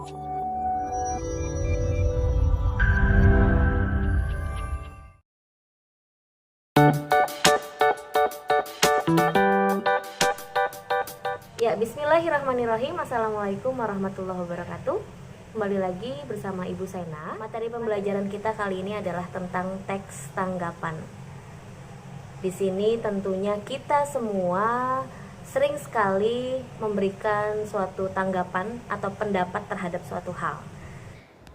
Ya, bismillahirrahmanirrahim. Assalamualaikum warahmatullahi wabarakatuh. Kembali lagi bersama Ibu Sena. Materi pembelajaran kita kali ini adalah tentang teks tanggapan. Di sini tentunya kita semua sering sekali memberikan suatu tanggapan atau pendapat terhadap suatu hal.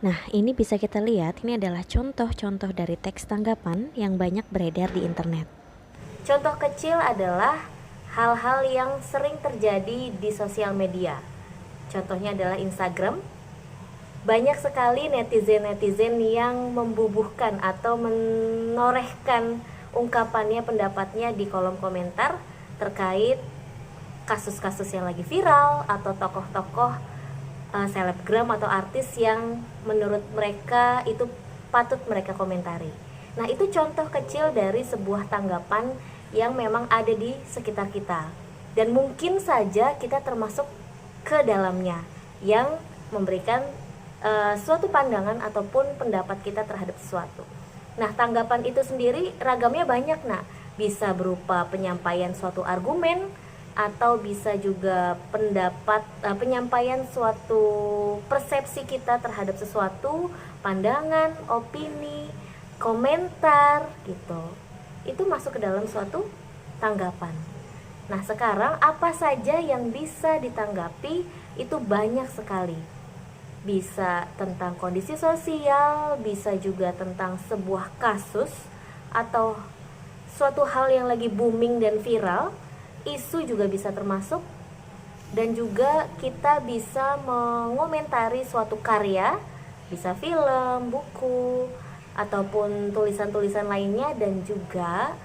Nah, ini bisa kita lihat, ini adalah contoh-contoh dari teks tanggapan yang banyak beredar di internet. Contoh kecil adalah hal-hal yang sering terjadi di sosial media. Contohnya adalah Instagram. Banyak sekali netizen-netizen yang membubuhkan atau menorehkan ungkapannya, pendapatnya di kolom komentar terkait kasus-kasus yang lagi viral atau tokoh-tokoh selebgram atau artis yang menurut mereka itu patut mereka komentari. Nah, itu contoh kecil dari sebuah tanggapan yang memang ada di sekitar kita, dan mungkin saja kita termasuk ke dalamnya yang memberikan suatu pandangan ataupun pendapat kita terhadap sesuatu. Nah, tanggapan itu sendiri ragamnya banyak. Nah, bisa berupa penyampaian suatu argumen, atau bisa juga penyampaian suatu persepsi kita terhadap sesuatu, pandangan, opini, komentar gitu. Itu masuk ke dalam suatu tanggapan. Nah, sekarang apa saja yang bisa ditanggapi itu banyak sekali. Bisa tentang kondisi sosial, bisa juga tentang sebuah kasus atau suatu hal yang lagi booming dan viral. Isu juga bisa termasuk, dan juga kita bisa mengomentari suatu karya, bisa film, buku, ataupun tulisan-tulisan lainnya. Dan juga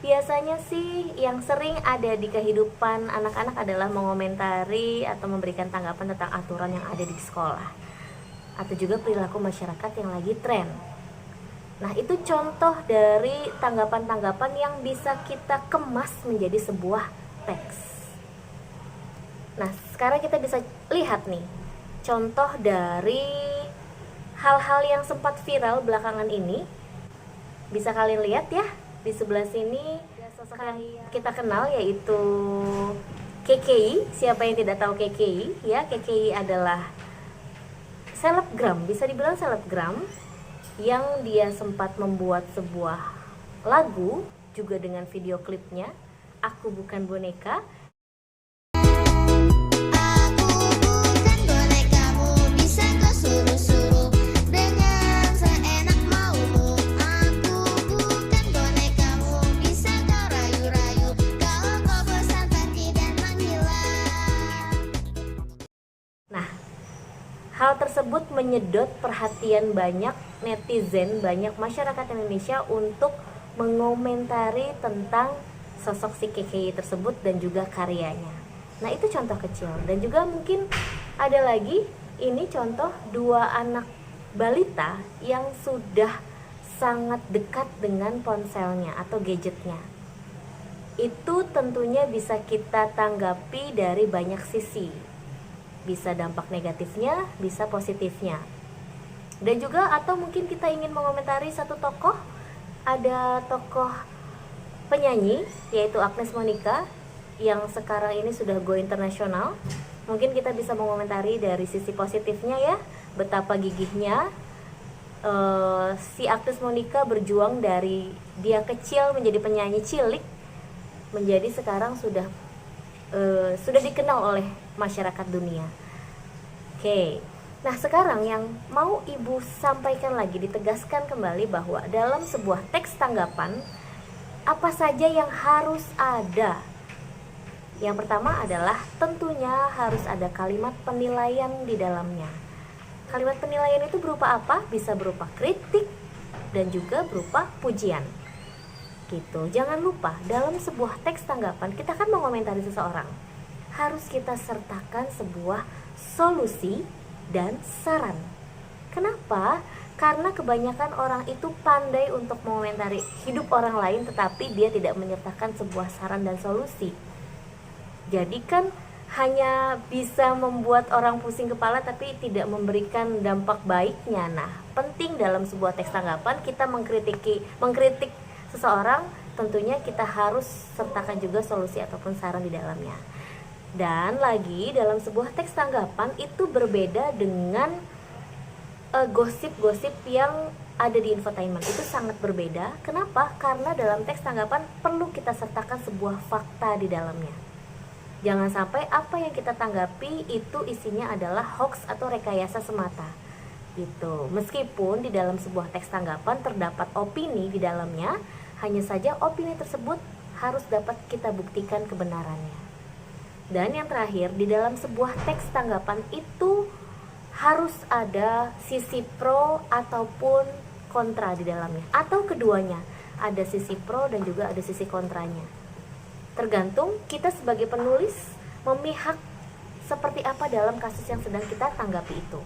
biasanya sih yang sering ada di kehidupan anak-anak adalah mengomentari atau memberikan tanggapan tentang aturan yang ada di sekolah, atau juga perilaku masyarakat yang lagi tren. Nah, itu contoh dari tanggapan-tanggapan yang bisa kita kemas menjadi sebuah teks. Nah, sekarang kita bisa lihat nih contoh dari hal-hal yang sempat viral belakangan ini. Bisa kalian lihat ya, di sebelah sini sosok yang kita kenal, yaitu KKI. Siapa yang tidak tahu KKI? Ya, KKI adalah selebgram, bisa dibilang selebgram, yang dia sempat membuat sebuah lagu juga dengan video klipnya, Aku Bukan Boneka. Hal tersebut menyedot perhatian banyak netizen, banyak masyarakat Indonesia untuk mengomentari tentang sosok si KKI tersebut dan juga karyanya. Nah, itu contoh kecil. Dan juga mungkin ada lagi, ini contoh dua anak balita yang sudah sangat dekat dengan ponselnya atau gadgetnya. Itu tentunya bisa kita tanggapi dari banyak sisi. Bisa dampak negatifnya, bisa positifnya. Dan juga atau mungkin kita ingin mengomentari satu tokoh. Ada tokoh penyanyi yaitu Agnes Monica yang sekarang ini sudah go internasional. Mungkin kita bisa mengomentari dari sisi positifnya ya, betapa gigihnya si Agnes Monica berjuang dari dia kecil menjadi penyanyi cilik, menjadi sekarang sudah dikenal oleh masyarakat dunia. Oke. Nah, sekarang yang mau Ibu sampaikan lagi, ditegaskan kembali bahwa dalam sebuah teks tanggapan apa saja yang harus ada. Yang pertama adalah tentunya harus ada kalimat penilaian di dalamnya. Kalimat penilaian itu berupa apa? Bisa berupa kritik dan juga berupa pujian. Gitu. Jangan lupa, dalam sebuah teks tanggapan kita kan mengomentari seseorang, harus kita sertakan sebuah solusi dan saran. Kenapa? Karena kebanyakan orang itu pandai untuk mengomentari hidup orang lain, tetapi dia tidak menyertakan sebuah saran dan solusi. Jadi kan hanya bisa membuat orang pusing kepala tapi tidak memberikan dampak baiknya. Nah, penting dalam sebuah teks tanggapan kita mengkritik seseorang, tentunya kita harus sertakan juga solusi ataupun saran di dalamnya. Dan lagi dalam sebuah teks tanggapan itu berbeda dengan gosip-gosip yang ada di infotainment. Itu sangat berbeda. Kenapa? Karena dalam teks tanggapan perlu kita sertakan sebuah fakta di dalamnya. Jangan sampai apa yang kita tanggapi itu isinya adalah hoax atau rekayasa semata gitu. Meskipun di dalam sebuah teks tanggapan terdapat opini di dalamnya, hanya saja opini tersebut harus dapat kita buktikan kebenarannya. Dan yang terakhir, di dalam sebuah teks tanggapan itu harus ada sisi pro ataupun kontra di dalamnya, atau keduanya, ada sisi pro dan juga ada sisi kontranya. Tergantung kita sebagai penulis memihak seperti apa dalam kasus yang sedang kita tanggapi itu.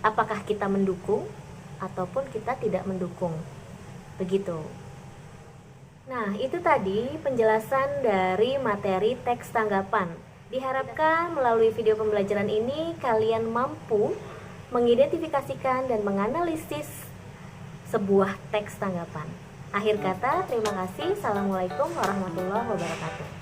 Apakah kita mendukung ataupun kita tidak mendukung. Begitu. Nah, itu tadi penjelasan dari materi teks tanggapan. Diharapkan melalui video pembelajaran ini kalian mampu mengidentifikasikan dan menganalisis sebuah teks tanggapan. Akhir kata, terima kasih. Assalamualaikum warahmatullahi wabarakatuh.